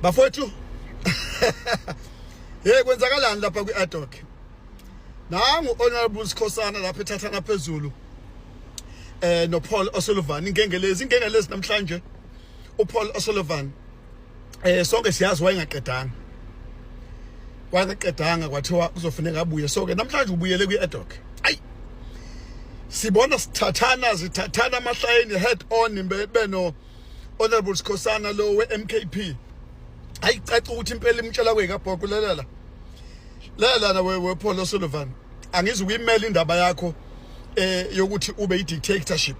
Bafowethu kwenzakalani lapha kwi-Addock? Nangu Honorable Sikhosana lapha ethathana phezulu no Paul O'Sullivan ingengelezi namhlanje uPaul O'Sullivan sonke siyazi wayengaqedanga kwathiwa kuzofuneka abuye sonke namhlanje ubuyele kwi-Addock. Ayi sibona zithathana amahlayeni head on beno Honorable Sikhosana lo we-MKP. Ayicaca ukuthi impela imtshela kwekabhoko lalela na we Paul O'Sullivan angizukuyimela indaba yakho yokuthi ube i-dictatorship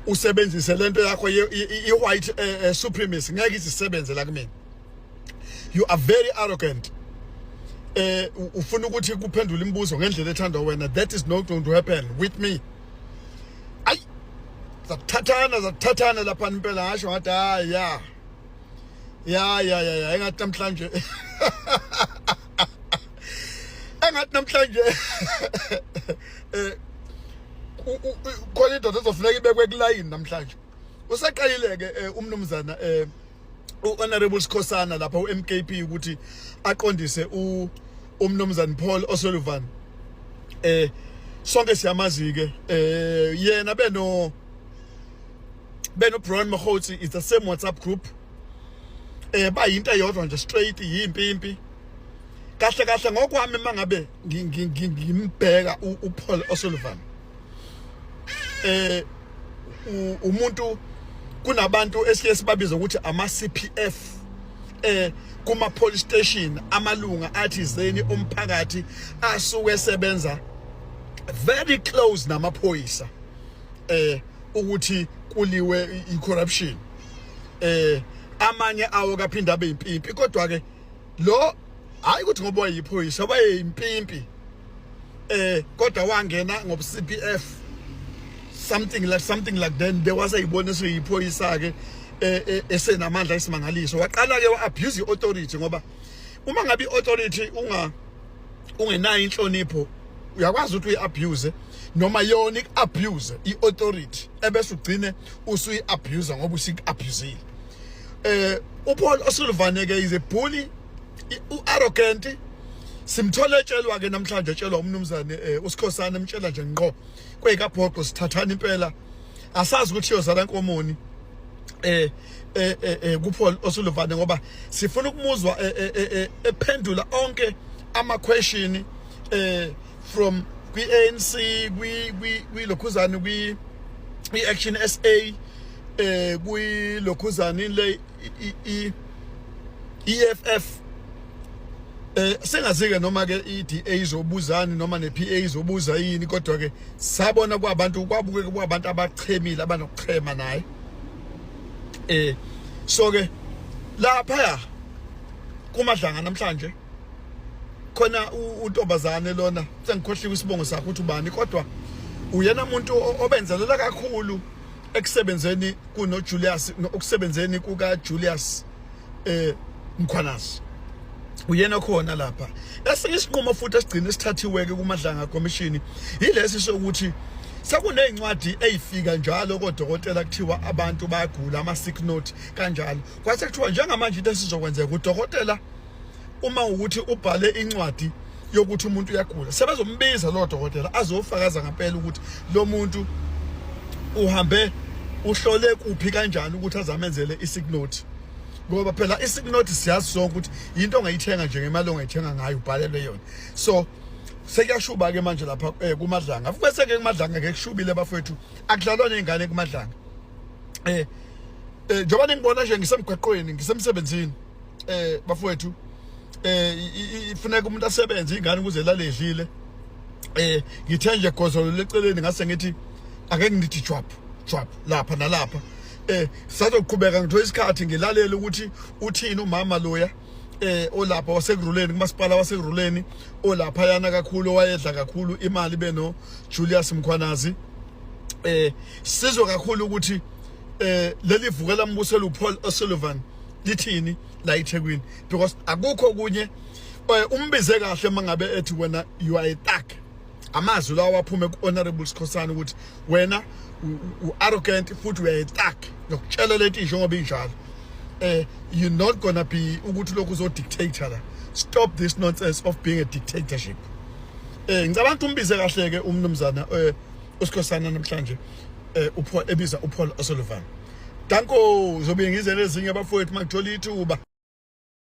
usebenzise lento yakho i-white supremacy ngeke izisebenze la kumina. You are very arrogant. Ufuna ukuthi kuphendula imibuzo ngendlela ethandwa wena. That is not going to happen with me. Ay zathathana lapha impela ngasho ngathi ya engathi namhlanje khona indoda ezofuneka ibekwe kulayini namhlanje. Usaqayileke umnumzana uHonorable Sikhosana lapha uMKP ukuthi aqondise umnumzana Paul O'Sullivan. Sonke siyamazi ke yena beno Brian Mahotsi is the same WhatsApp group. Bayinto eyodwa nje straight yimpimpi. Kahle ngokwami mangabe ngimbheka uPaul O'Sullivan. Umuntu kunabantu esiye sibabiza ukuthi ama CPF kuma police station amalunga athizeni omphakathi asuke esebenza very close namaphoyisa ukuthi kuliwe i-corruption. Amanye awo kaphinda abe impimpi kodwa ke lo hayi ukuthi ngoba wayiphoyisa wayeyimpimpi kodwa wangena ngob CPF something like then there was ayibona seyiphoyisa ke esenamandla esimangaliso waqala ke wa-abuse i-authority ngoba uma ngabe i-authority ungenayo inhlonipho uyakwazi ukuthi uyi-abuse noma yona ik-abuse i-authority ebese ugcine usuyi-abuse ngoba usik-abusile. uPaul O'Sullivan ke is a bully, arrogant. Simthole tshelwa ke namhlanje tshelwa umnumzane uSikhosana emtshela nje ngqo kwekabhoqo sithathana impela asazi ukuthi yozala nkomoni kuPaul O'Sullivan ngoba sifuna ukumuzwa ephendula onke ama question from kwi-ANC kwi-lokhuzana kwi-Action SA kwi-lokhuzana le EFF sengazike noma ke iDA izobuzani noma nePA izobuza yini kodwa ke sabona kwabantu kwabuke kwabantu abachemile abanokuchema naye so ke lapha kumadlanga namhlanje khona uNtombazane lona sengikhohliwe isibongo sakhe ukuthi ubani kodwa uyena umuntu obenzelela kakhulu ekusebenzeni kuno Julius okusebenzeni kuka Julius Mkhwanazi uyena khona lapha esisinqumo futhi esigcina esithathiwe ke kumadlanga commission yilesi sokuthi sekunezincwadi ezifika njalo kodokotela kuthiwa abantu bayagula ama sick note kanjalo kwase kuthiwa njengamanje into esizokwenzeka udokotela uma ukuthi ubhale incwadi yokuthi umuntu uyagula sebezombiza lo dokotela azofakaza ngempela ukuthi lo muntu uhambe uhlole kuphi kanjani ukuthi azamenzele i-sick note ngoba phela i-sick note siyazi sonke ukuthi into ongayithenga nje ngemali ongayithenga ngayo ubhalelwe yona. So sekuyashuba ke manje lapha kumadlanga bese ke kumadlanga ke kushubile bafethu akudlalwa nezingane kumadlanga njengoba ngibona nje ngisemgwaqweni ngisemsebenzini bafethu ifuneka umuntu asebenze ingane ukuze laledlile ngithe nje gozolo leceleni ngase ngithi ake ngithi jwap lapha nalapha sazoqhubeka ngithola isikhathi ngilalela ukuthi uthini umama loya olapha wasekuruleni kumasipala wasekuruleni olapha yana kakhulu wayedla kakhulu imali beno Julius Mkhwanazi sizwe kakhulu ukuthi leli vukela mbusela uPaul O'Sullivan lithini la eThekwini because akukho kunye umbize kahle mangabe ethi wena you are a thug amazwi lawa waphume kuHonorable Sikhosana ukuthi wena arrogant futhi uyayitak nokutshela leti nje ngoba injalo you're not gonna be ukuthi lokhu uzo dictator la. Stop this nonsense of being a dictatorship. Ngicabanga umbize kahle ke umnumzana usikhosana namhlanje ebiza uPaul O'Sullivan. Danko zobe ngize nezinye abafowethu makuthola ithuba.